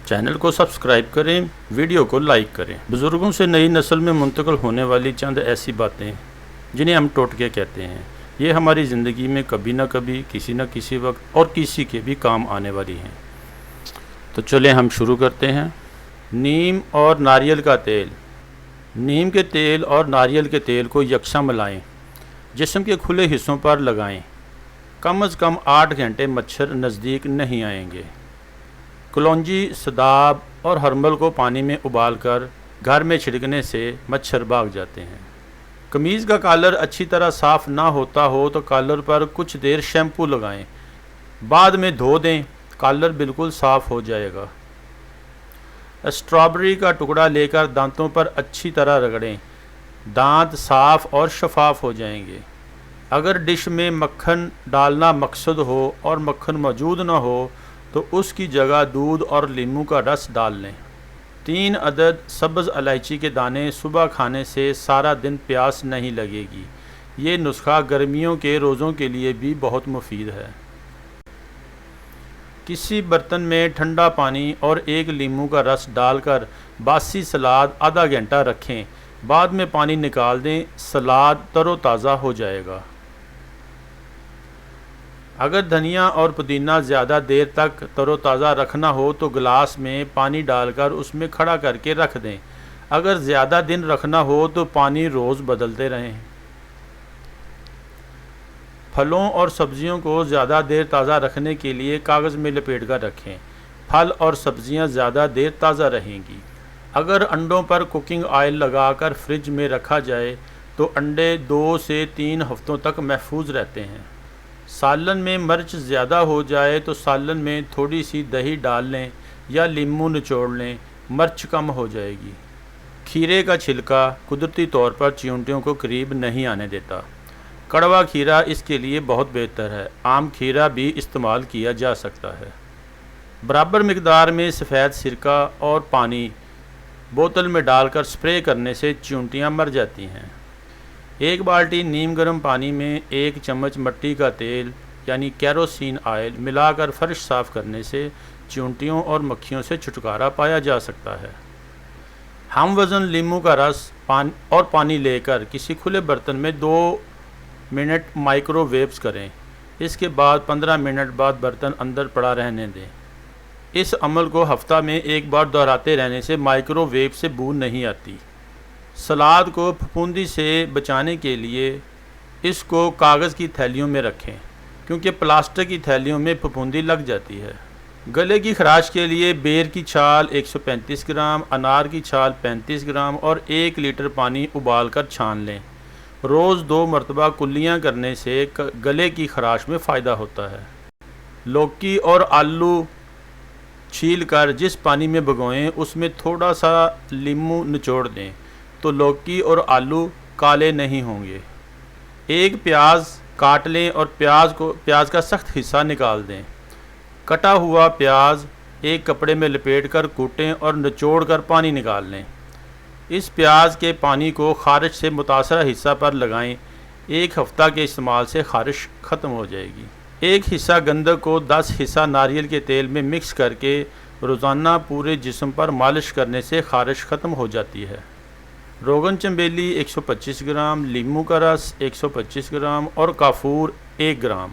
Channel کو subscribe کریں، video کو لائک کریں۔ بزرگوں سے نئی نسل میں منتقل ہونے والی چند ایسی باتیں جنہیں ہم ٹوٹکے کہتے ہیں، یہ ہماری زندگی میں کبھی نہ کبھی کسی نہ کسی وقت اور کسی کے بھی کام آنے والی ہیں۔ تو چلیں ہم شروع کرتے ہیں۔ نیم اور ناریل کا تیل۔ نیم کے تیل اور ناریل کے تیل کو یکساں ملائیں، جسم کے کھلے حصوں پر لگائیں۔ کم از کم 8 گھنٹے مچھر نزدیک نہیں آئیں گے۔ کلونجی، سداب اور ہرمل کو پانی میں ابال کر گھر میں چھڑکنے سے مچھر بھاگ جاتے ہیں۔ قمیض کا کالر اچھی طرح صاف نہ ہوتا ہو تو کالر پر کچھ دیر شیمپو لگائیں، بعد میں دھو دیں، کالر بالکل صاف ہو جائے گا۔ اسٹرابری کا ٹکڑا لے کر دانتوں پر اچھی طرح رگڑیں، دانت صاف اور شفاف ہو جائیں گے۔ اگر ڈش میں مکھن ڈالنا مقصد ہو اور مکھن موجود نہ ہو تو اس کی جگہ دودھ اور لیموں کا رس ڈال لیں۔ 3 عدد سبز الائچی کے دانے صبح کھانے سے سارا دن پیاس نہیں لگے گی۔ یہ نسخہ گرمیوں کے روزوں کے لیے بھی بہت مفید ہے۔ کسی برتن میں ٹھنڈا پانی اور 1 لیموں کا رس ڈال کر باسی سلاد آدھا گھنٹہ رکھیں، بعد میں پانی نکال دیں، سلاد تر و تازہ ہو جائے گا۔ اگر دھنیا اور پودینہ زیادہ دیر تک تر و تازہ رکھنا ہو تو گلاس میں پانی ڈال کر اس میں کھڑا کر کے رکھ دیں۔ اگر زیادہ دن رکھنا ہو تو پانی روز بدلتے رہیں۔ پھلوں اور سبزیوں کو زیادہ دیر تازہ رکھنے کے لیے کاغذ میں لپیٹ کر رکھیں، پھل اور سبزیاں زیادہ دیر تازہ رہیں گی۔ اگر انڈوں پر کوکنگ آئل لگا کر فریج میں رکھا جائے تو انڈے 2 سے 3 ہفتوں تک محفوظ رہتے ہیں۔ سالن میں مرچ زیادہ ہو جائے تو سالن میں تھوڑی سی دہی ڈال لیں یا لیموں نچوڑ لیں، مرچ کم ہو جائے گی۔ کھیرے کا چھلکا قدرتی طور پر چیونٹیوں کو قریب نہیں آنے دیتا۔ کڑوا کھیرا اس کے لیے بہت بہتر ہے۔ عام کھیرا بھی استعمال کیا جا سکتا ہے۔ برابر مقدار میں سفید سرکہ اور پانی بوتل میں ڈال کر سپرے کرنے سے چیونٹیاں مر جاتی ہیں۔ 1 بالٹی نیم گرم پانی میں 1 چمچ مٹی کا تیل یعنی کیروسین آئل ملا کر فرش صاف کرنے سے چیونٹیوں اور مکھیوں سے چھٹکارا پایا جا سکتا ہے۔ ہم وزن لیموں کا رس اور پانی لے کر کسی کھلے برتن میں 2 منٹ مائکرو ویوز کریں، اس کے بعد 15 منٹ بعد برتن اندر پڑا رہنے دیں۔ اس عمل کو ہفتہ میں 1 بار دہراتے رہنے سے مائکرو ویو سے بو نہیں آتی۔ سلاد کو پھپھوندی سے بچانے کے لیے اس کو کاغذ کی تھیلیوں میں رکھیں، کیونکہ پلاسٹک کی تھیلیوں میں پھپھوندی لگ جاتی ہے۔ گلے کی خراش کے لیے بیر کی چھال 135 گرام، انار کی چھال 35 گرام اور 1 لیٹر پانی ابال کر چھان لیں۔ روز 2 مرتبہ کلیاں کرنے سے گلے کی خراش میں فائدہ ہوتا ہے۔ لوکی اور آلو چھیل کر جس پانی میں بھگوئیں اس میں تھوڑا سا لیموں نچوڑ دیں تو لوکی اور آلو کالے نہیں ہوں گے۔ 1 پیاز کاٹ لیں اور پیاز کا سخت حصہ نکال دیں۔ کٹا ہوا پیاز 1 کپڑے میں لپیٹ کر کوٹیں اور نچوڑ کر پانی نکال لیں۔ اس پیاز کے پانی کو خارش سے متاثرہ حصہ پر لگائیں، 1 ہفتہ کے استعمال سے خارش ختم ہو جائے گی۔ 1 حصہ گندک کو 10 حصہ ناریل کے تیل میں مکس کر کے روزانہ پورے جسم پر مالش کرنے سے خارش ختم ہو جاتی ہے۔ روغن چنبیلی 125 گرام، لیموں کا رس 125 گرام اور کافور 1 گرام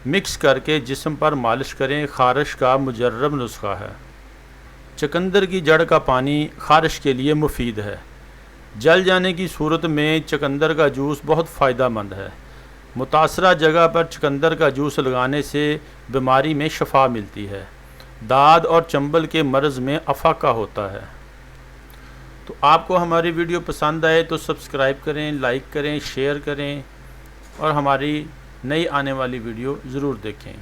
مکس کر کے جسم پر مالش کریں، خارش کا مجرب نسخہ ہے۔ چقندر کی جڑ کا پانی خارش کے لیے مفید ہے۔ جل جانے کی صورت میں چقندر کا جوس بہت فائدہ مند ہے۔ متاثرہ جگہ پر چقندر کا جوس لگانے سے بیماری میں شفا ملتی ہے۔ داد اور چنبل کے مرض میں افاقہ ہوتا ہے۔ تو آپ کو ہماری ویڈیو پسند آئے تو سبسکرائب کریں، لائک کریں، شیئر کریں اور ہماری نئی آنے والی ویڈیو ضرور دیکھیں۔